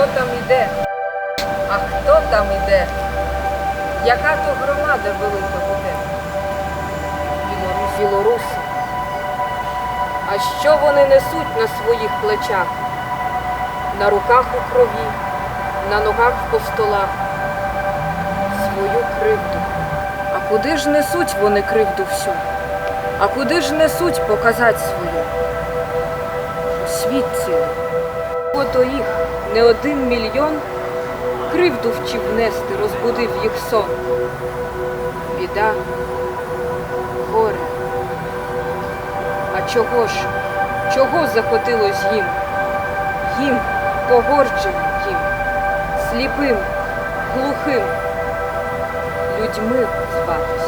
хто там іде? А хто там іде? Яка то громада велика буде? Білоруси. А що вони несуть на своїх плечах? На руках у крові, на ногах в постолах. Свою кривду. А куди ж несуть вони кривду всю? А куди ж несуть показать свою? У світ цілий. Ото їх не 1 мільйон кривду вчив нести, розбудив їх сон. Біда, горе. А чого ж? Чого захотілось їм? Їм, погордженим їм, сліпим, глухим, людьми зватись.